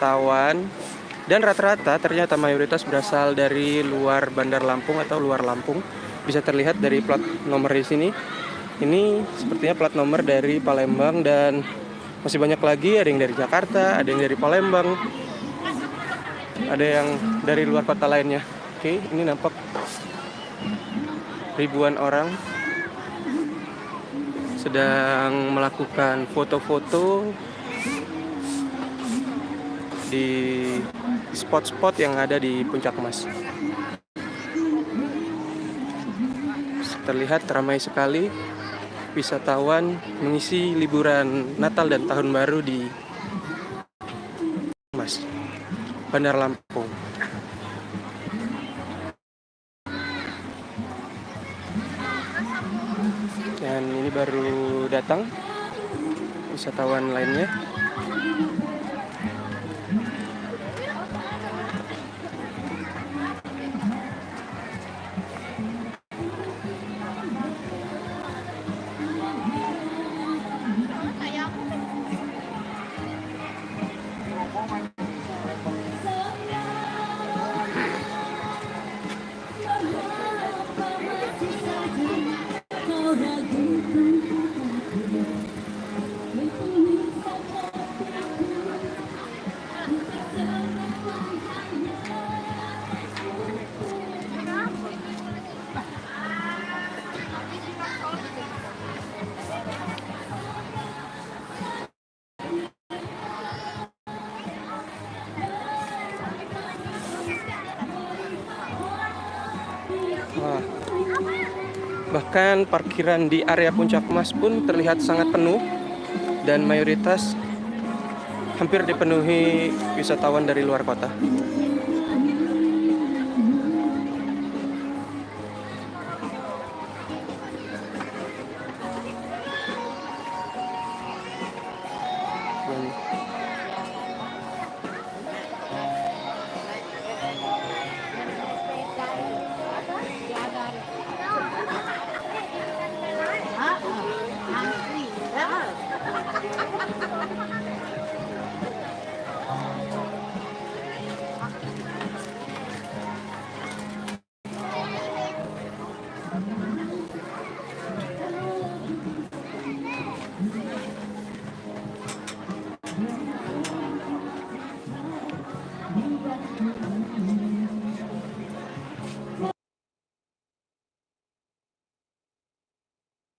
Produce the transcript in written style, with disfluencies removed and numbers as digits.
wisatawan, dan rata-rata ternyata mayoritas berasal dari luar Bandar Lampung atau luar Lampung. Bisa terlihat dari plat nomor di sini. Ini sepertinya plat nomor dari Palembang, dan masih banyak lagi, ada yang dari Jakarta, ada yang dari Palembang, ada yang dari luar kota lainnya. Oke, ini nampak ribuan orang sedang melakukan foto-foto di spot-spot yang ada di Puncak Mas. Terlihat ramai sekali wisatawan mengisi liburan Natal dan Tahun Baru di Mas, Bandar Lampung. Dan ini baru datang wisatawan lainnya. Wah, bahkan parkiran di area Puncak Mas pun terlihat sangat penuh, dan mayoritas hampir dipenuhi wisatawan dari luar kota. Dan